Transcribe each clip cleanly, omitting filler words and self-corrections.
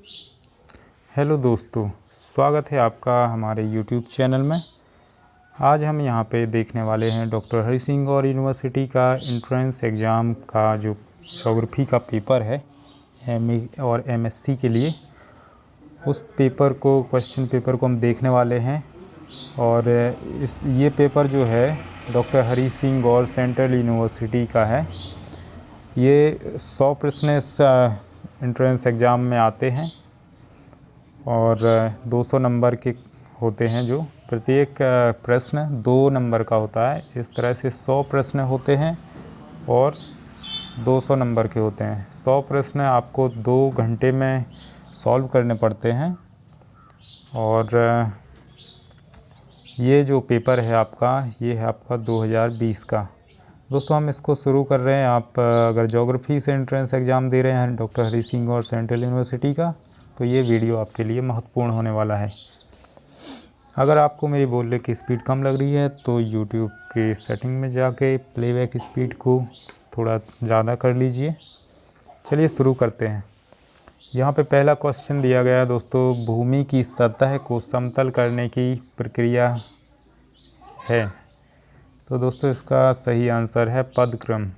Hello दोस्तों, स्वागत है आपका हमारे YouTube चैनल में। आज हम यहाँ पे देखने वाले हैं डॉक्टर हरि सिंह गौर यूनिवर्सिटी का एंट्रेंस एग्ज़ाम का जो ज्योग्राफी का पेपर है MA और MSc के लिए, उस पेपर को क्वेश्चन पेपर को हम देखने वाले हैं। और ये पेपर जो है डॉक्टर हरि सिंह गौर सेंट्रल यूनिवर्सिटी का है। ये 100 प्रश्न इस एंट्रेंस एग्ज़ाम में आते हैं और 200 नंबर के होते हैं। जो प्रत्येक प्रश्न 2 नंबर का होता है। इस तरह से 100 प्रश्न होते हैं और 200 नंबर के होते हैं। 100 प्रश्न आपको 2 घंटे में सॉल्व करने पड़ते हैं। और ये जो पेपर है आपका, ये है आपका 2020 का। दोस्तों, हम इसको शुरू कर रहे हैं। आप अगर ज्योग्राफी से एंट्रेंस एग्ज़ाम दे रहे हैं डॉक्टर हरि सिंह गौर सेंट्रल यूनिवर्सिटी का, तो ये वीडियो आपके लिए महत्वपूर्ण होने वाला है। अगर आपको मेरी बोलने की स्पीड कम लग रही है तो YouTube के सेटिंग में जाके प्लेबैक स्पीड को थोड़ा ज़्यादा कर लीजिए। चलिए शुरू करते हैं। यहाँ पे पहला क्वेश्चन दिया गया है दोस्तों, भूमि की सतह को समतल करने की प्रक्रिया है। तो दोस्तों, इसका सही आंसर है पदक्रम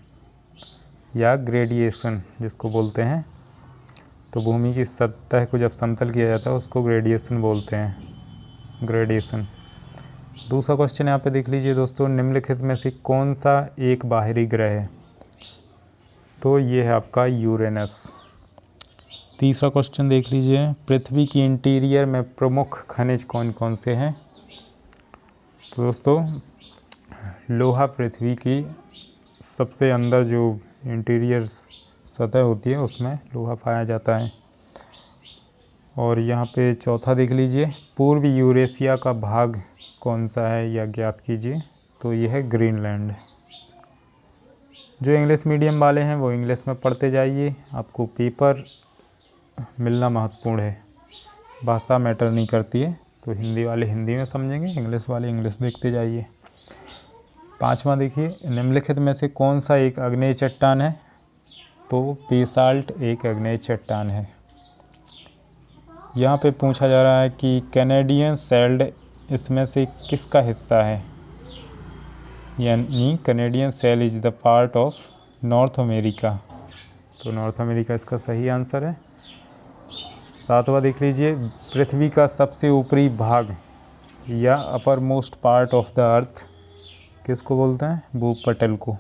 या ग्रेडिएशन जिसको बोलते हैं। तो भूमि की सतह को जब समतल किया जाता है उसको ग्रेडिएशन बोलते हैं, ग्रेडिएशन। दूसरा क्वेश्चन यहाँ पे देख लीजिए दोस्तों, निम्नलिखित में से कौन सा एक बाहरी ग्रह है? तो ये है आपका यूरेनस। तीसरा क्वेश्चन देख लीजिए, पृथ्वी की इंटीरियर में प्रमुख खनिज कौन कौन से हैं? तो दोस्तों, लोहा पृथ्वी की सबसे अंदर जो इंटीरियर सतह होती है उसमें लोहा पाया जाता है। और यहाँ पे चौथा देख लीजिए, पूर्वी यूरेशिया का भाग कौन सा है या ज्ञात कीजिए। तो ये है ग्रीनलैंड। जो इंग्लिश मीडियम वाले हैं वो इंग्लिश में पढ़ते जाइए, आपको पेपर मिलना महत्वपूर्ण है। भाषा मैटर नहीं करती है, तो हिंदी वाले हिंदी में समझेंगे, इंग्लिश वाले इंग्लिश देखते जाइए। पाँचवा देखिए, निम्नलिखित में से कौन सा एक आग्नेय चट्टान है? तो बेसाल्ट एक आग्नेय चट्टान है। यहाँ पे पूछा जा रहा है कि कैनेडियन शेल्ड इसमें से किसका हिस्सा है? यानी Canadian shield is the part of North America. तो नॉर्थ अमेरिका इसका सही आंसर है। सातवां देख लीजिए, पृथ्वी का सबसे ऊपरी भाग या upper most part of the earth किसको बोलते हैं? भूपटल को,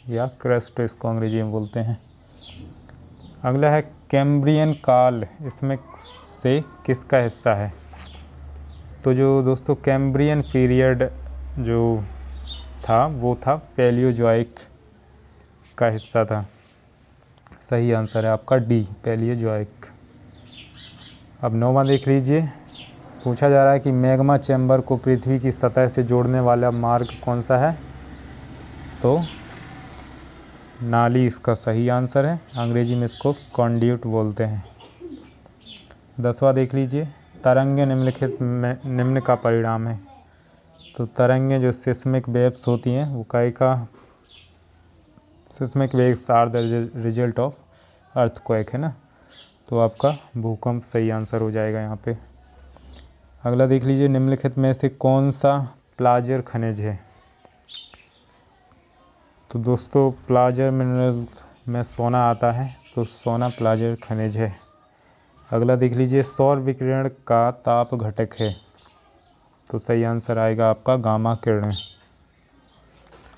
या क्रस्ट इसको अंग्रेजी में बोलते हैं। अगला है कैम्ब्रियन काल इसमें से किसका हिस्सा है? तो जो दोस्तों कैम्ब्रियन पीरियड जो था वो था पैलियोजोइक का हिस्सा था। सही आंसर है आपका डी, पैलियोजोइक। अब नौवां देख लीजिए, पूछा जा रहा है कि मैग्मा चैम्बर को पृथ्वी की सतह से जोड़ने वाला मार्ग कौन सा है? तो नाली इसका सही आंसर है। अंग्रेजी में इसको कॉन्ड्यूट बोलते हैं। 10वां देख लीजिए, तरंगे निम्नलिखित में निम्न का परिणाम है। तो तरंगे जो सिस्मिक वेव्स होती हैं वो का seismic waves are the result of earthquake है ना। तो आपका भूकंप सही आंसर हो जाएगा यहाँ पे। अगला देख लीजिए, निम्नलिखित में से कौन सा प्लाजर खनिज है? तो दोस्तों, प्लाजर मिनरल में सोना आता है, तो सोना प्लाजर खनिज है। अगला देख लीजिए, सौर विकिरण का ताप घटक है। तो सही आंसर आएगा आपका गामा किरण,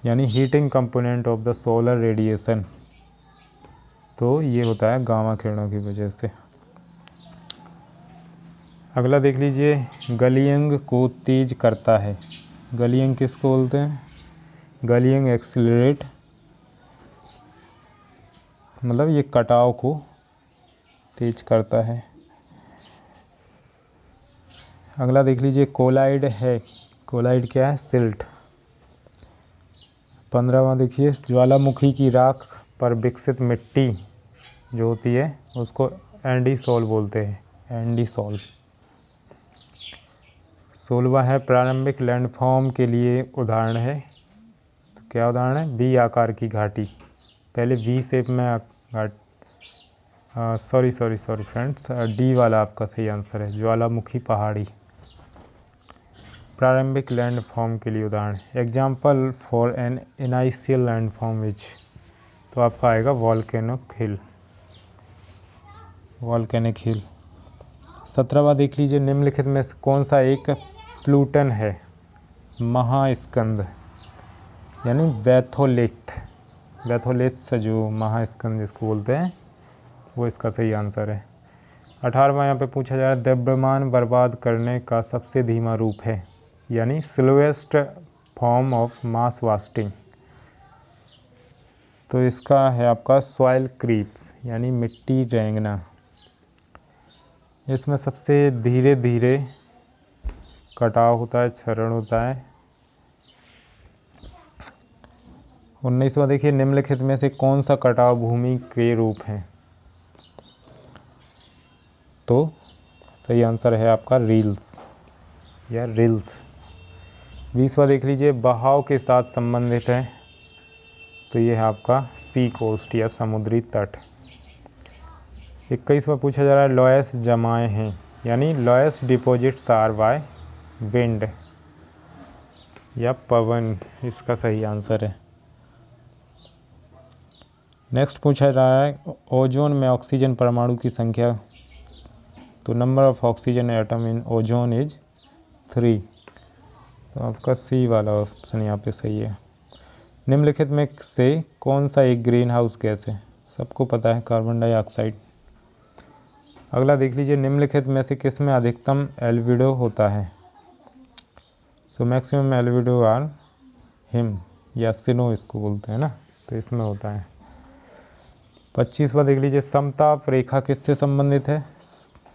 यानी heating component of the solar radiation. तो ये होता है गामा किरणों की वजह से। अगला देख लीजिए, गलियंग को तेज करता है। गलियंग किसको बोलते हैं? गलियंग एक्सीलरेट, मतलब ये कटाव को तेज करता है। अगला देख लीजिए, कोलाइड है। कोलाइड क्या है? सिल्ट। 15वां देखिए, ज्वालामुखी की राख पर विकसित मिट्टी जो होती है उसको एंडीसोल बोलते हैं, एंडीसोल। 16वां है, प्रारंभिक लैंडफॉर्म के लिए उदाहरण है। तो क्या उदाहरण है? वी आकार की घाटी। पहले वी शेप में सॉरी फ्रेंड्स, डी वाला आपका सही आंसर है, ज्वालामुखी पहाड़ी। प्रारंभिक लैंड फॉर्म के लिए उदाहरण, example for an initial land form which, तो आपका आएगा वॉल्केनिक हिल। 17वां देख लीजिए, निम्नलिखित में से कौन सा एक प्लूटन है? महास्कंद यानी बैथोलेथ से जो महास्कंद जिसको बोलते हैं वो इसका सही आंसर है। 18वां यहाँ पे पूछा जा रहा है, द्रव्यमान बर्बाद करने का सबसे धीमा रूप है, यानी slowest form of mass wasting, तो इसका है आपका सॉइल क्रीप यानी मिट्टी रेंगना। इसमें सबसे धीरे धीरे कटाव होता है, क्षरण होता है। 19वां देखिए, निम्नलिखित में से कौन सा कटाव भूमि के रूप है? तो सही आंसर है आपका रील्स या रिल्स। 20वां देख लीजिए, बहाव के साथ संबंधित है, तो ये है आपका सी कोस्ट या समुद्री तट। 21वां पूछा जा रहा है, लॉयस जमाए हैं, यानी लॉयस डिपॉजिट्स आर बाय विंड या पवन, इसका सही आंसर है। नेक्स्ट पूछा जा रहा है, ओजोन में ऑक्सीजन परमाणु की संख्या, तो number of oxygen atom in ozone is 3, तो आपका सी वाला ऑप्शन यहाँ पे सही है। निम्नलिखित में से कौन सा एक ग्रीन हाउस गैस है? सबको पता है कार्बन डाइऑक्साइड। अगला देख लीजिए, निम्नलिखित में से किस में अधिकतम एल्बिडो होता है? सो मैक्सिमम एल्बिडो आर हिम या सिनो इसको बोलते हैं ना, तो इसमें होता है। 25वां देख लीजिए, समताप रेखा किससे संबंधित है?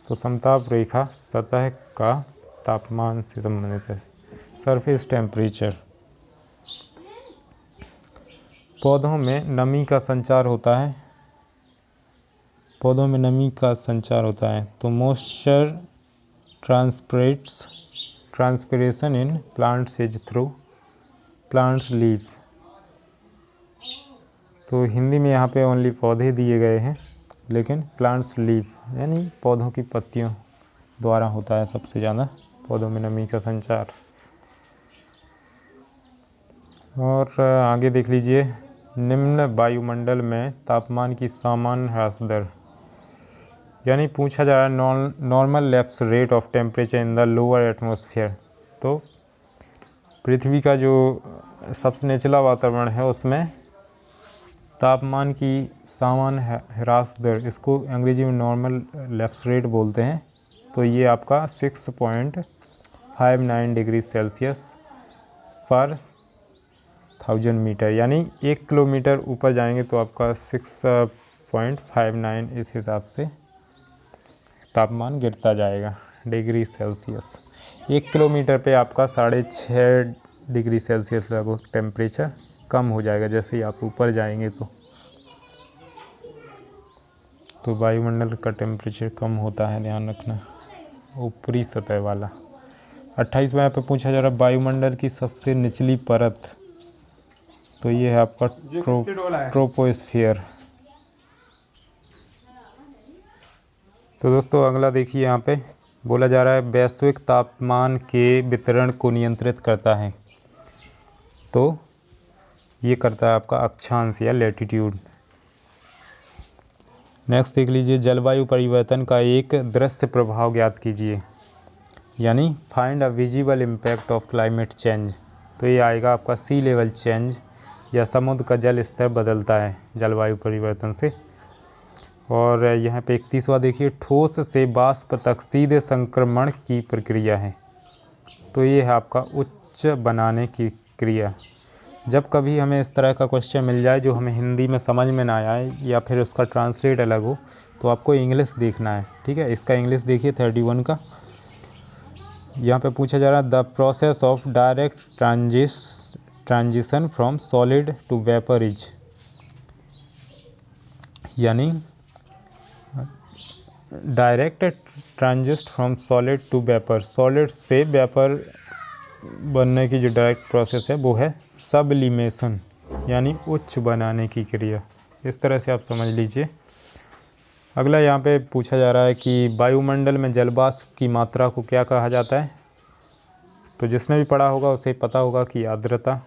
तो समताप रेखा सतह का तापमान से संबंधित है, सरफेस टेम्परेचर। पौधों में नमी का संचार होता है, पौधों में नमी का संचार होता है, तो moisture transpiration in plants is through plants leaf, तो हिंदी में यहाँ पे ओनली पौधे दिए गए हैं, लेकिन प्लांट्स लीफ यानी पौधों की पत्तियों द्वारा होता है सबसे ज़्यादा पौधों में नमी का संचार। और आगे देख लीजिए, निम्न वायुमंडल में तापमान की सामान्य ह्रास दर, यानी पूछा जा रहा है normal lapse rate of temperature in the lower atmosphere, तो पृथ्वी का जो सबसे निचला वातावरण है उसमें तापमान की सामान्य ह्रास दर, इसको अंग्रेजी में नॉर्मल लैप्स रेट बोलते हैं, तो ये आपका 6.59 डिग्री सेल्सियस पर 1000 मीटर, यानी 1 किलोमीटर ऊपर जाएंगे तो आपका 6.59 इस हिसाब से तापमान गिरता जाएगा डिग्री सेल्सियस। 1 किलोमीटर पे आपका 6.5 डिग्री सेल्सियस लगभग टेम्परेचर कम हो जाएगा जैसे ही आप ऊपर जाएंगे, तो वायुमंडल का टेम्परेचर कम होता है, ध्यान रखना, ऊपरी सतह वाला। 28वां यहाँ पे पूछा जा रहा है, वायुमंडल की सबसे निचली परत, तो ये है आपका ट्रोपोस्फियर। तो दोस्तों अगला देखिए, यहाँ पे बोला जा रहा है वैश्विक तापमान के वितरण को नियंत्रित करता है, तो ये करता है आपका अक्षांश या लैटिट्यूड। नेक्स्ट देख लीजिए, जलवायु परिवर्तन का एक दृश्य प्रभाव ज्ञात कीजिए, यानी find a visible impact of climate change, तो ये आएगा आपका सी लेवल चेंज या समुद्र का जल स्तर बदलता है जलवायु परिवर्तन से। और यहाँ पे 31वां देखिए, ठोस से वाष्प तक सीधे संक्रमण की प्रक्रिया है, तो ये है आपका उच्च बनाने की क्रिया। जब कभी हमें इस तरह का क्वेश्चन मिल जाए जो हमें हिंदी में समझ में ना आए या फिर उसका ट्रांसलेट अलग हो, तो आपको इंग्लिश देखना है, ठीक है। इसका इंग्लिश देखिए 31 का, यहाँ पे पूछा जा रहा है the process of direct transition from solid to vapour is, यानी direct transition from solid to vapour, solid से वेपर बनने की जो डायरेक्ट प्रोसेस है वो है सबलिमेशन, यानी उच्च बनाने की क्रिया। इस तरह से आप समझ लीजिए। अगला यहाँ पे पूछा जा रहा है कि वायुमंडल में जलवाष्प की मात्रा को क्या कहा जाता है। तो जिसने भी पढ़ा होगा उसे पता होगा कि आर्द्रता,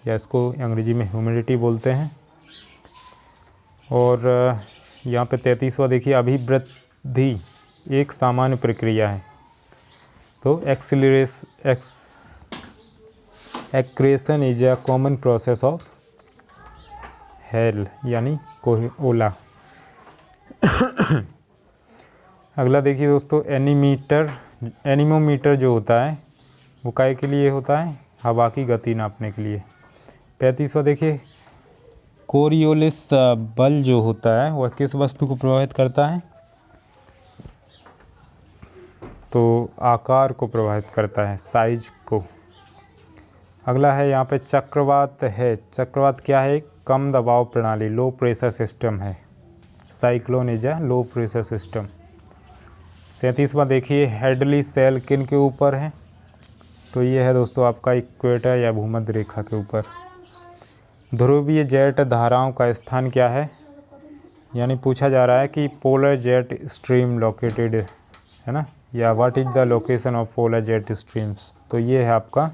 या इसको अंग्रेजी में ह्यूमिडिटी बोलते हैं। और यहाँ पे 33वां देखिए, अभिवृद्धि एक सामान्य प्रक्रिया है। तो accretion is a common process of hell, यानी ओला। अगला देखिए दोस्तों, एनीमोमीटर जो होता है वो काय के लिए होता है, हवा की गति नापने के लिए। 35वां देखिए, कोरियोलिस बल जो होता है वह किस वस्तु को प्रभावित करता है। तो आकार को प्रभावित करता है, साइज को। अगला है यहाँ पे चक्रवात है। चक्रवात क्या है, कम दबाव प्रणाली, लो प्रेशर सिस्टम है। Cyclone is a low pressure system. 37वां देखिए, हेडली सेल किन के ऊपर है। तो ये है दोस्तों आपका इक्वेटर या भूमध्य रेखा के ऊपर। ध्रुवीय जेट धाराओं का स्थान क्या है, यानी पूछा जा रहा है कि पोलर जेट स्ट्रीम लोकेटेड है ना, या what is the location of polar jet streams. तो ये है आपका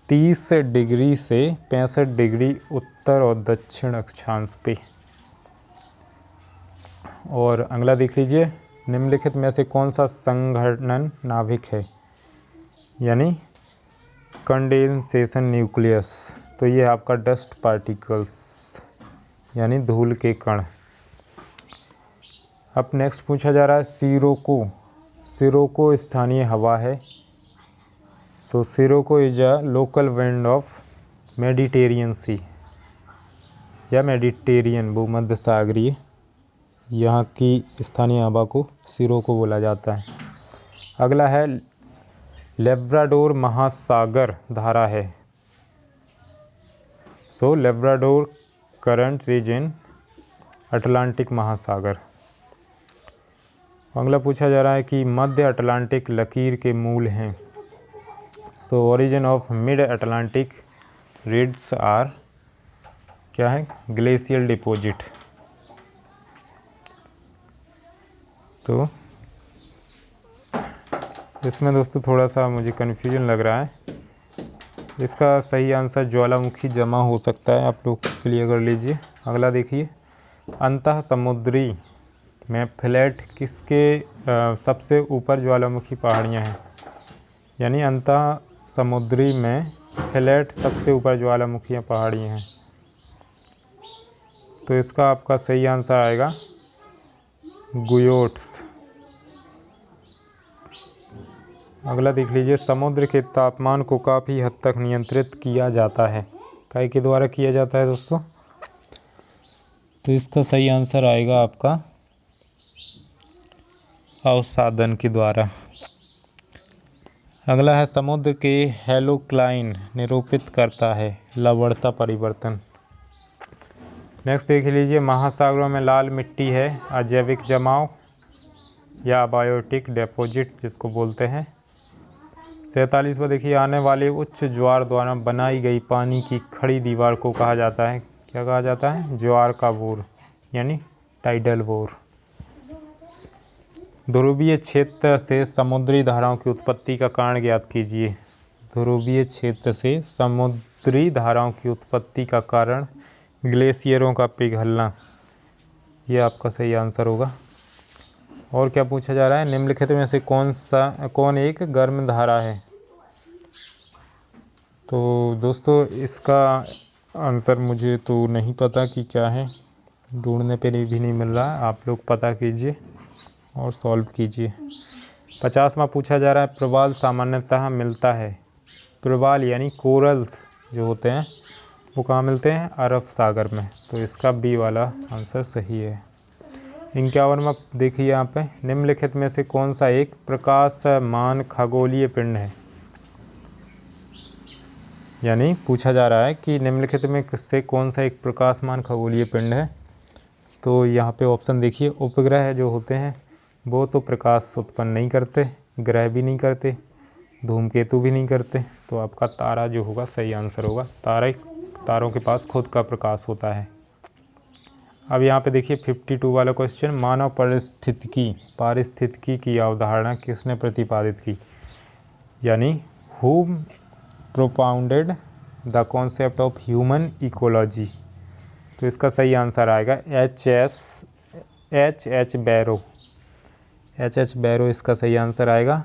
30 डिग्री से 65 डिग्री उत्तर और दक्षिण अक्षांश पे। और अगला देख लीजिए, निम्नलिखित में से कौन सा संघनन नाभिक है, यानी कंडेंसेशन न्यूक्लियस। तो ये आपका डस्ट पार्टिकल्स, यानी धूल के कण। अब नेक्स्ट पूछा जा रहा है सिरोको स्थानीय हवा है। So sirocco is a local wind of Mediterranean sea, या मेडिटेरियन भूमध्य सागरीय, यहाँ की स्थानीय हवा को सिरोको बोला जाता है। अगला है लेब्राडोर महासागर धारा है। So Labrador current is in Atlantic महासागर। अगला पूछा जा रहा है कि मध्य अटलांटिक लकीर के मूल हैं। So origin of mid Atlantic ridges are क्या है, ग्लेशियल डिपॉजिट। तो इसमें दोस्तों थोड़ा सा मुझे कन्फ्यूजन लग रहा है। इसका सही आंसर ज्वालामुखी जमा हो सकता है, आप लोग क्लियर कर लीजिए। अगला देखिए, अंतः समुद्री में फ्लैट किसके सबसे ऊपर ज्वालामुखी पहाड़ियाँ हैं, यानी अंतः समुद्री में फ्लैट सबसे ऊपर ज्वालामुखी पहाड़ियाँ हैं। तो इसका आपका सही आंसर आएगा गुयोट्स। अगला देख लीजिए, समुद्र के तापमान को काफ़ी हद तक नियंत्रित किया जाता है, काय के द्वारा किया जाता है दोस्तों। तो इसका सही आंसर आएगा आपका अवसादन के द्वारा। अगला है, समुद्र के हेलोक्लाइन निरूपित करता है लवणता परिवर्तन। नेक्स्ट देख लीजिए, महासागरों में लाल मिट्टी है अजैविक जमाव या अबायोटिक डिपॉजिट जिसको बोलते हैं। 47वां देखिए, आने वाले उच्च ज्वार द्वारा बनाई गई पानी की खड़ी दीवार को कहा जाता है, क्या कहा जाता है, ज्वार का बोर, यानी टाइडल बोर। ध्रुवीय क्षेत्र से समुद्री धाराओं की उत्पत्ति का कारण ज्ञात कीजिए। ध्रुवीय क्षेत्र से समुद्री धाराओं की उत्पत्ति का कारण ग्लेशियरों का पिघलना, ये आपका सही आंसर होगा। और क्या पूछा जा रहा है, निम्नलिखित में से कौन एक गर्म धारा है। तो दोस्तों इसका आंसर मुझे तो नहीं पता कि क्या है, ढूंढने पे भी नहीं मिल रहा, आप लोग पता कीजिए और सॉल्व कीजिए। 50वां पूछा जा रहा है, प्रवाल सामान्यतः मिलता है, प्रवाल यानी कोरल्स जो होते हैं वो कहाँ मिलते हैं, अरब सागर में। तो इसका बी वाला आंसर सही है। 51वां देखिए यहाँ पे, निम्नलिखित में से कौन सा एक प्रकाशमान खगोलीय पिंड है, यानी पूछा जा रहा है कि निम्नलिखित में से कौन सा एक प्रकाशमान खगोलीय पिंड है। तो यहाँ पे ऑप्शन देखिए, उपग्रह जो होते हैं वो तो प्रकाश उत्पन्न नहीं करते, ग्रह भी नहीं करते, धूमकेतु भी नहीं करते। तो आपका तारा जो होगा सही आंसर होगा। तारों के पास खुद का प्रकाश होता है। अब यहाँ पे देखिए 52 वाला क्वेश्चन, मानव पारिस्थितिकी की अवधारणा किसने प्रतिपादित की, यानी who propounded the concept of human ecology. तो इसका सही आंसर आएगा एच एच बैरो इसका सही आंसर आएगा।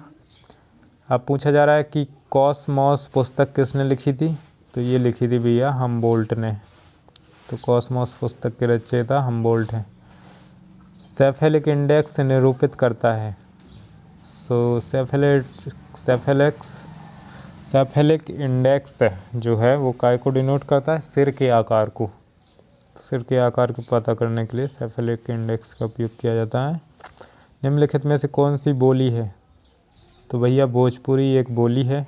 अब पूछा जा रहा है कि कॉस्मॉस पुस्तक किसने लिखी थी, तो ये लिखी थी भैया हमबोल्ट ने। तो कॉस्मॉस पुस्तक के रचयिता हमबोल्ट हैं। सेफेलिक इंडेक्स निरूपित करता है, सो सेफेलिक इंडेक्स जो है वो काय को डिनोट करता है, सिर के आकार को। सिर के आकार को पता करने के लिए सेफेलिक इंडेक्स का उपयोग किया जाता है। निम्नलिखित में से कौन सी बोली है, तो भैया भोजपुरी एक बोली है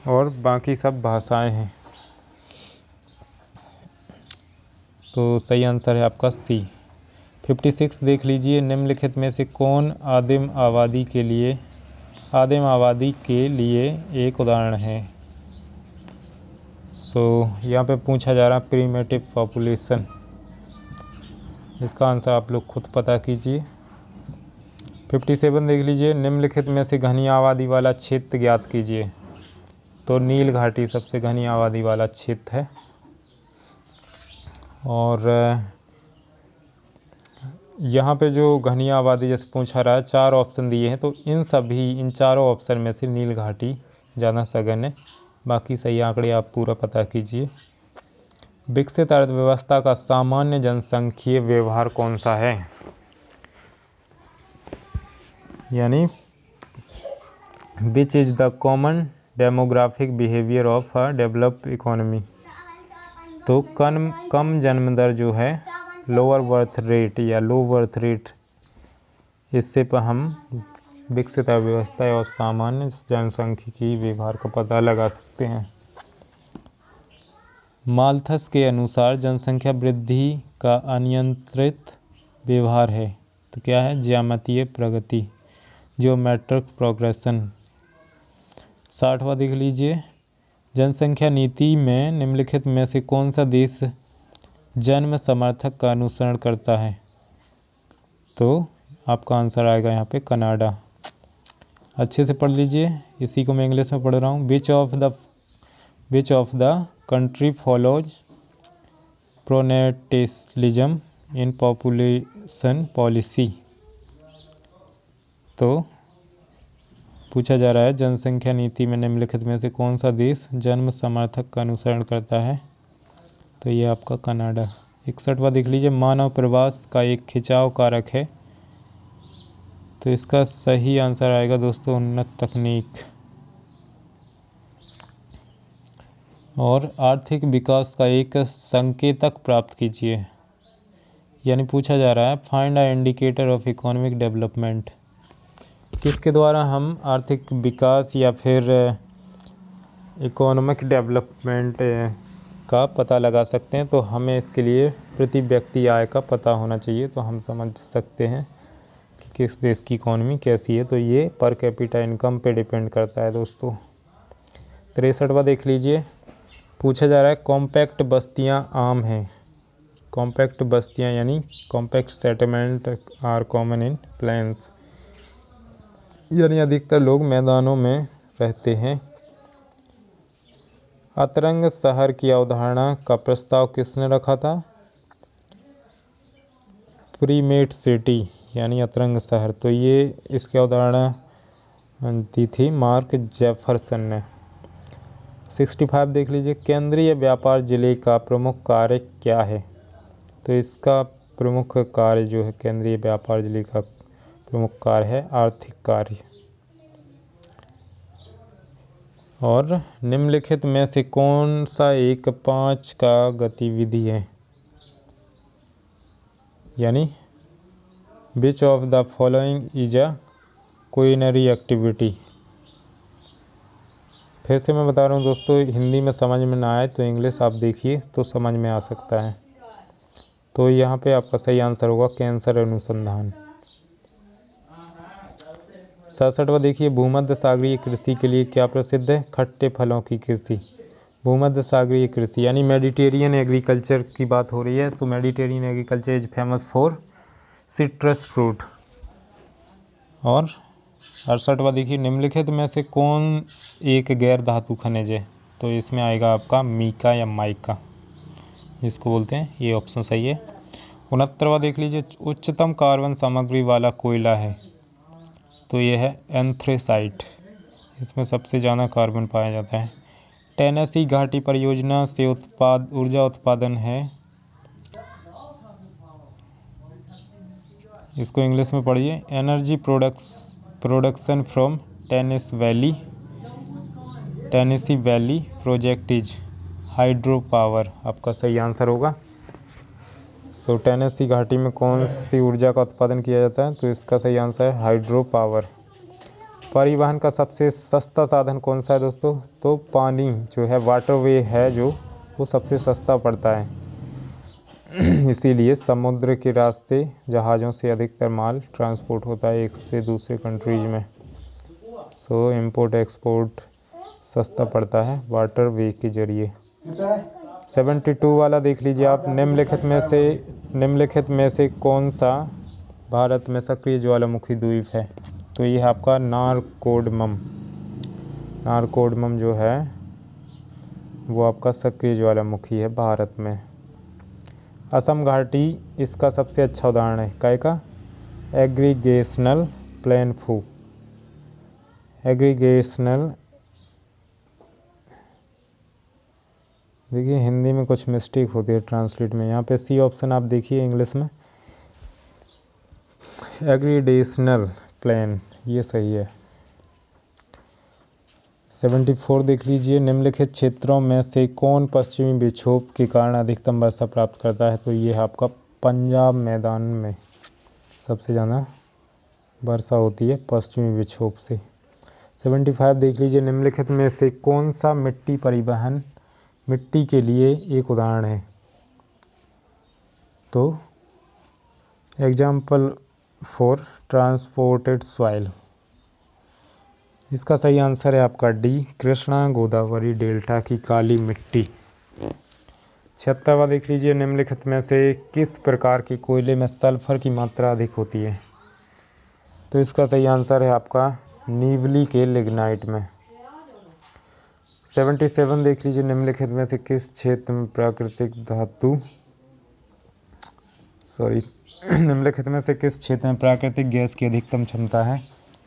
और बाकी सब भाषाएं हैं। तो सही आंसर है आपका सी। 56 देख लीजिए, निम्नलिखित में से कौन आदिम आबादी के लिए एक उदाहरण है। यहाँ पे पूछा जा रहा है प्रीमेटिव पॉपुलेशन। इसका आंसर आप लोग खुद पता कीजिए। 57 देख लीजिए, निम्नलिखित में से घनी आबादी वाला क्षेत्र ज्ञात कीजिए। तो नील घाटी सबसे घनी आबादी वाला क्षेत्र है। और यहाँ पे जो घनी आबादी जैसे पूछा रहा है, 4 ऑप्शन दिए हैं, तो इन चारों ऑप्शन में से नील घाटी ज़्यादा सघन है। बाकी सही आंकड़े आप पूरा पता कीजिए। विकसित अर्थव्यवस्था का सामान्य जनसांख्यिकीय व्यवहार कौन सा है, यानी which is the common demographic behaviour of a developed economy. तो कम जन्म दर जो है, लोअर बर्थ रेट या लो बर्थ रेट, इससे पर हम विकसित अर्थव्यवस्था और सामान्य जनसांख्यिकीय व्यवहार का पता लगा सकते हैं। माल्थस के अनुसार जनसंख्या वृद्धि का अनियंत्रित व्यवहार है, तो क्या है, ज्यामितीय प्रगति, ज्योमेट्रिक प्रोग्रेशन। 60वां देख लीजिए, जनसंख्या नीति में निम्नलिखित में से कौन सा देश जन्म समर्थक का अनुसरण करता है। तो आपका आंसर आएगा यहाँ पे कनाडा। अच्छे से पढ़ लीजिए, इसी को मैं इंग्लिश में पढ़ रहा हूँ। Which of the country follows pronatalism in population policy. तो पूछा जा रहा है जनसंख्या नीति में निम्नलिखित में से कौन सा देश जन्म समर्थक का अनुसरण करता है, तो ये आपका कनाडा। 61वां देख लीजिए, मानव प्रवास का एक खिंचाव कारक है, तो इसका सही आंसर आएगा दोस्तों उन्नत तकनीक। और आर्थिक विकास का एक संकेतक प्राप्त कीजिए, यानी पूछा जा रहा है find a indicator of economic development. किसके द्वारा हम आर्थिक विकास या फिर इकोनॉमिक डेवलपमेंट का पता लगा सकते हैं। तो हमें इसके लिए प्रति व्यक्ति आय का पता होना चाहिए, तो हम समझ सकते हैं कि किस देश की इकोनॉमी कैसी है। तो ये पर कैपिटा इनकम पे डिपेंड करता है दोस्तों। 63वां देख लीजिए, पूछा जा रहा है कॉम्पैक्ट बस्तियां आम हैं। कॉम्पैक्ट बस्तियां यानी compact settlement are common in plains, यानी अधिकतर लोग मैदानों में रहते हैं। अतरंग शहर की अवधारणा का प्रस्ताव किसने रखा था। प्रीमेट सिटी यानी अतरंग शहर, तो ये इसकी अवधारणा दी थी मार्क जेफरसन ने। 65 देख लीजिए, केंद्रीय व्यापार जिले का प्रमुख कार्य क्या है। तो इसका प्रमुख कार्य जो है केंद्रीय व्यापार जिले का प्रमुख कार्य है आर्थिक कार्य। और निम्नलिखित में से कौन सा एक 5 का गतिविधि है, यानी which of the following is a quinary activity. फिर से मैं बता रहा हूँ दोस्तों, हिंदी में समझ में ना आए तो इंग्लिश आप देखिए तो समझ में आ सकता है। तो यहाँ पे आपका सही आंसर होगा कैंसर अनुसंधान। 67वां देखिए, भूमध्य सागरीय कृषि के लिए क्या प्रसिद्ध है। खट्टे फलों की कृषि। भूमध्य सागरीय कृषि यानी मेडिटेरियन एग्रीकल्चर की बात हो रही है। तो Mediterranean agriculture is famous for citrus fruit. और 68वां देखिए, निम्नलिखित में से कौन एक गैर धातु खनिज है? तो इसमें आएगा आपका मीका या माइका, जिसको बोलते हैं, ये ऑप्शन सही है। 69वां देख लीजिए, उच्चतम कार्बन सामग्री वाला कोयला है, तो ये है एंथ्रेसाइट, इसमें सबसे ज़्यादा कार्बन पाया जाता है। टेनेसी घाटी परियोजना से ऊर्जा उत्पादन है, इसको इंग्लिश में पढ़िए, energy production from Tennessee valley project is hydro power, आपका सही आंसर होगा। सो टेनेसी घाटी में कौन सी ऊर्जा का उत्पादन किया जाता है? तो इसका सही आंसर है हाइड्रो पावर। परिवहन का सबसे सस्ता साधन कौन सा है दोस्तों? तो पानी जो है, वाटरवे है जो, वो सबसे सस्ता पड़ता है। इसीलिए समुद्र के रास्ते जहाज़ों से अधिकतर माल ट्रांसपोर्ट होता है एक से दूसरे कंट्रीज में। सो इंपोर्ट एक्सपोर्ट सस्ता पड़ता है वाटरवे के जरिए। 72 वाला देख लीजिए आप, निम्नलिखित में से कौन सा भारत में सक्रिय ज्वालामुखी द्वीप है? तो ये है आपका नारकोडमम जो है वो आपका सक्रिय ज्वालामुखी है भारत में। असम घाटी इसका सबसे अच्छा उदाहरण है, काय का? एग्रीगेशनल प्लेनफू, एग्रीगेशनल, देखिए हिंदी में कुछ मिस्टेक होती है ट्रांसलेट में, यहाँ पे सी ऑप्शन आप देखिए इंग्लिश में, एग्रीगेशनल प्लेन, ये सही है। 74 देख लीजिए, निम्नलिखित क्षेत्रों में से कौन पश्चिमी विक्षोभ के कारण अधिकतम वर्षा प्राप्त करता है? तो ये है आपका पंजाब मैदान में सबसे ज़्यादा वर्षा होती है पश्चिमी विक्षोभ से। 75 देख लीजिए, निम्नलिखित में से कौन सा मिट्टी परिवहन मिट्टी के लिए एक उदाहरण है? तो एग्जाम्पल फॉर ट्रांसपोर्टेड सॉइल, इसका सही आंसर है आपका डी, कृष्णा गोदावरी डेल्टा की काली मिट्टी। 76वां देख लीजिए, निम्नलिखित में से किस प्रकार के कोयले में सल्फर की मात्रा अधिक होती है? तो इसका सही आंसर है आपका नीवली के लिग्नाइट में। 77 देख लीजिए, निम्नलिखित में से किस क्षेत्र में निम्नलिखित में से किस क्षेत्र में प्राकृतिक गैस की अधिकतम क्षमता है?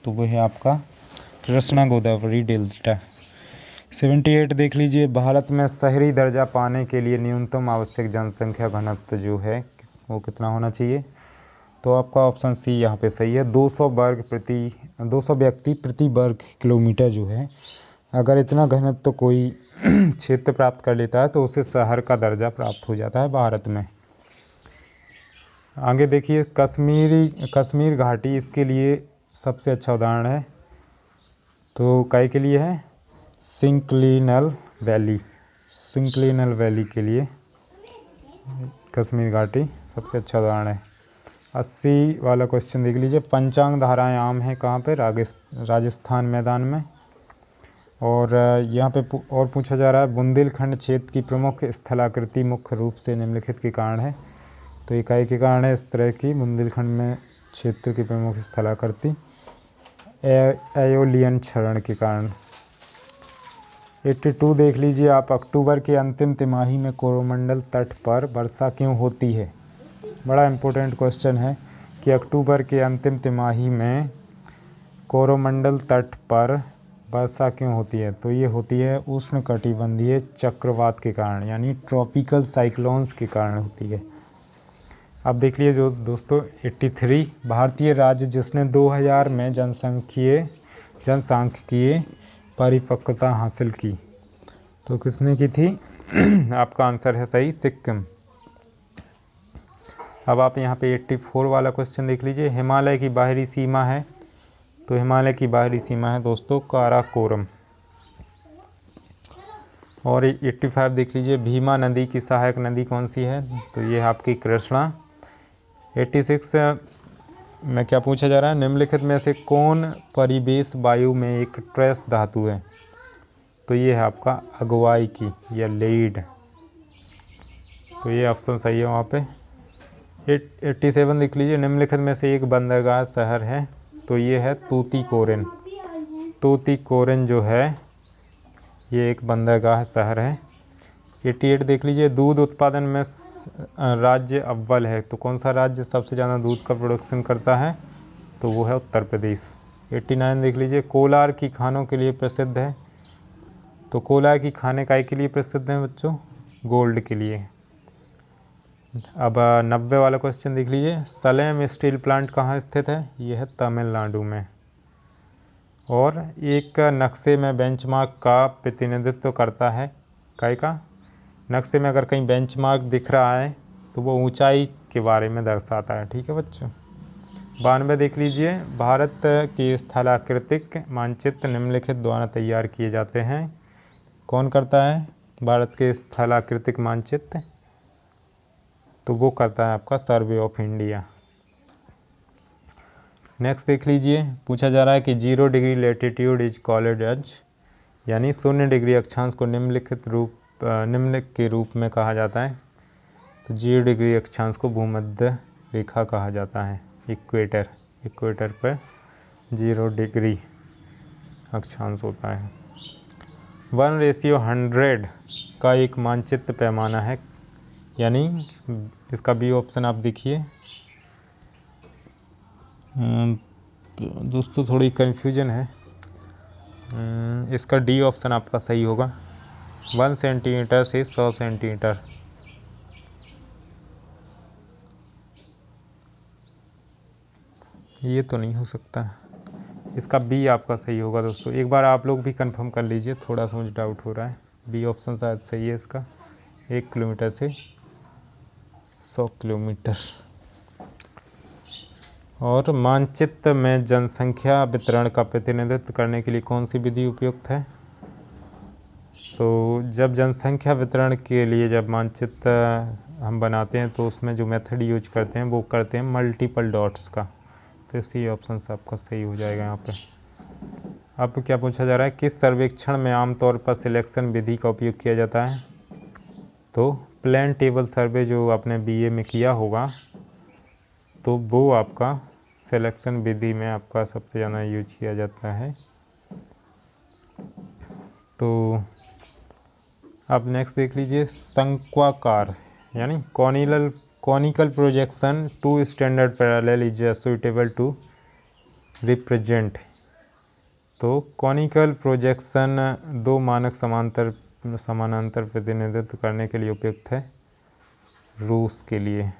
तो वो है आपका कृष्णा गोदावरी डेल्टा। 78 देख लीजिए, भारत में शहरी दर्जा पाने के लिए न्यूनतम आवश्यक जनसंख्या घनत्व जो है वो कितना होना चाहिए? तो आपका ऑप्शन सी यहाँ पे सही है, 200 व्यक्ति प्रति वर्ग किलोमीटर जो है। अगर इतना घनत्व तो कोई क्षेत्र प्राप्त कर लेता है तो उसे शहर का दर्जा प्राप्त हो जाता है भारत में। आगे देखिए, कश्मीर घाटी इसके लिए सबसे अच्छा उदाहरण है, तो काय के लिए है? सिंक्लिनल वैली के लिए कश्मीर घाटी सबसे अच्छा उदाहरण है। 80 वाला क्वेश्चन देख लीजिए, पंचांग धाराएं आम हैं कहाँ पे? राजस्थान मैदान में। और यहाँ पे और पूछा जा रहा है, बुंदेलखंड क्षेत्र की प्रमुख स्थलाकृति मुख्य रूप से निम्नलिखित के कारण है। तो इकाई के कारण है इस तरह की बुंदेलखंड में क्षेत्र की प्रमुख स्थलाकृति, एओलियन क्षरण के कारण। 82 देख लीजिए आप, अक्टूबर के अंतिम तिमाही में कोरोमंडल तट पर वर्षा क्यों होती है? बड़ा इम्पोर्टेंट क्वेश्चन है कि अक्टूबर के अंतिम तिमाही में कोरोमंडल तट पर वर्षा क्यों होती है? तो ये होती है उष्णकटिबंधीय चक्रवात के कारण, यानी ट्रॉपिकल साइक्लोन्स के कारण होती है। अब देख लीजिए जो दोस्तों 83, भारतीय राज्य जिसने 2000 में जनसांख्यिकीय परिपक्वता हासिल की, तो किसने की थी? आपका आंसर है सही, सिक्किम। अब आप यहाँ पे 84 वाला क्वेश्चन देख लीजिए, हिमालय की बाहरी सीमा है, तो हिमालय की बाहरी सीमा है दोस्तों काराकोरम। और 85 देख लीजिए, भीमा नदी की सहायक नदी कौन सी है? तो ये है आपकी कृष्णा। 86 में क्या पूछा जा रहा है, निम्नलिखित में से कौन परिवेश वायु में एक ट्रेस धातु है? तो तो ये है आपका अगुवाई की या लीड। तो ये ऑप्शन सही है वहाँ पे। 87 देख लीजिए, निम्नलिखित में से एक बंदरगाह शहर है, तो ये है तूतीकोरिन। तूतीकोरिन जो है ये एक बंदरगाह शहर है। 88 देख लीजिए, दूध उत्पादन में राज्य अव्वल है, तो कौन सा राज्य सबसे ज़्यादा दूध का प्रोडक्शन करता है, तो वो है उत्तर प्रदेश। 89 देख लीजिए, कोलार की खानों के लिए प्रसिद्ध है, तो कोलार की खाने काय के लिए प्रसिद्ध है बच्चों, गोल्ड के लिए। अब 90 वाला क्वेश्चन देख लीजिए, सलेम स्टील प्लांट कहाँ स्थित है, ये है तमिलनाडु में। और एक नक्शे में बेंचमार्क का प्रतिनिधित्व करता है, काय का, नक्शे में अगर कहीं बेंचमार्क दिख रहा है तो वो ऊंचाई के बारे में दर्शाता है। ठीक है बच्चों। 92 देख लीजिए, भारत के स्थलाकृतिक मानचित्र निम्नलिखित द्वारा तैयार किए जाते हैं, कौन करता है भारत के स्थलाकृतिक मानचित्र, तो वो करता है आपका सर्वे ऑफ इंडिया। नेक्स्ट देख लीजिए, पूछा जा रहा है कि 0 degree latitude is called as, यानी 0 डिग्री अक्षांश को निम्नलिखित के रूप में कहा जाता है, तो 0 डिग्री अक्षांश को भूमध्य रेखा कहा जाता है, इक्वेटर। इक्वेटर पर 0 डिग्री अक्षांश होता है। 1:100 का एक मानचित्र पैमाना है, यानी इसका बी ऑप्शन आप देखिए। दोस्तों थोड़ी कन्फ्यूजन है, इसका डी ऑप्शन आपका सही होगा। 1 सेंटीमीटर से 100 सेंटीमीटर। ये तो नहीं हो सकता, इसका बी आपका सही होगा। दोस्तों एक बार आप लोग भी कंफर्म कर लीजिए, थोड़ा सा मुझे डाउट हो रहा है। बी ऑप्शन शायद सही है इसका, 1 किलोमीटर से 100 किलोमीटर। और मानचित्र में जनसंख्या वितरण का प्रतिनिधित्व करने के लिए कौन सी विधि उपयुक्त है, जब जनसंख्या वितरण के लिए जब मानचित्र हम बनाते हैं तो उसमें जो मेथड यूज करते हैं वो करते हैं मल्टीपल डॉट्स का, तो इसी ऑप्शन से आपका सही हो जाएगा यहाँ पे। अब क्या पूछा जा रहा है, किस सर्वेक्षण में आमतौर पर सिलेक्शन विधि का उपयोग किया जाता है, तो प्लेन टेबल सर्वे जो आपने बीए में किया होगा, तो वो आपका सिलेक्शन विधि में आपका सबसे ज़्यादा यूज किया जाता है। तो अब नेक्स्ट देख लीजिए, शंक्वाकार यानी conical projection 2 standard parallel is suitable to represent, तो कॉनिकल प्रोजेक्शन 2 मानक समानांतर प्रतिनिधित्व करने के लिए उपयुक्त है रूस के लिए।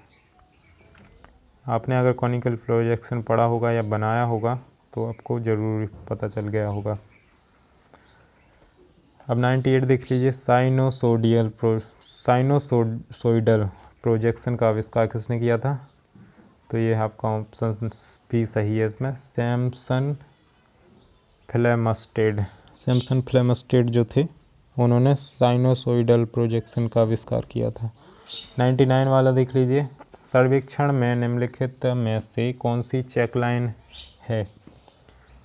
आपने अगर कॉनिकल प्रोजेक्शन पढ़ा होगा या बनाया होगा तो आपको ज़रूर पता चल गया होगा। अब 98 देख लीजिए, साइनोसोइडल प्रोजेक्शन का आविष्कार किसने किया था, तो ये आपका ऑप्शन भी सही है इसमें, सैमसन फ्लेमस्टेड जो थे उन्होंने साइनोसोइडल प्रोजेक्शन का आविष्कार किया था। 99 वाला देख लीजिए, सर्वेक्षण में निम्नलिखित में से कौन सी चेक लाइन है,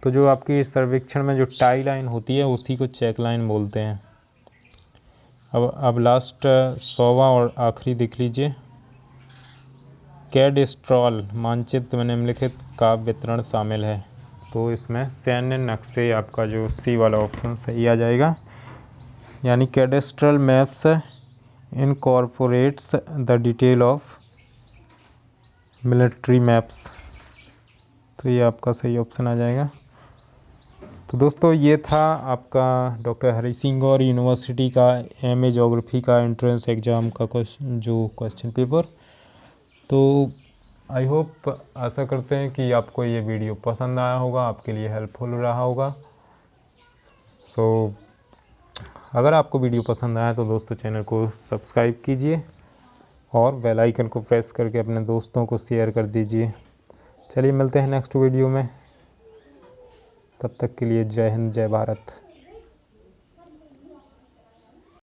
तो जो आपकी सर्वेक्षण में जो टाई लाइन होती है उसी को चेक लाइन बोलते हैं। अब लास्ट 100वां और आखिरी देख लीजिए, कैडेस्ट्रॉल मानचित्र में निम्नलिखित का वितरण शामिल है, तो इसमें सैन्य नक्शे आपका जो सी वाला ऑप्शन सही आ जाएगा, यानी cadastral maps incorporates the detail of military maps, तो ये आपका सही ऑप्शन आ जाएगा। तो दोस्तों ये था आपका डॉक्टर हरि सिंह गौर यूनिवर्सिटी का एमए ज्योग्राफी का एंट्रेंस एग्ज़ाम का क्वेश्चन पेपर। तो आई होप, आशा करते हैं कि आपको ये वीडियो पसंद आया होगा, आपके लिए हेल्पफुल रहा होगा। अगर आपको वीडियो पसंद आया तो दोस्तों चैनल को सब्सक्राइब कीजिए और बेल आइकन को प्रेस करके अपने दोस्तों को शेयर कर दीजिए। चलिए मिलते हैं नेक्स्ट वीडियो में, तब तक के लिए जय हिंद जय भारत।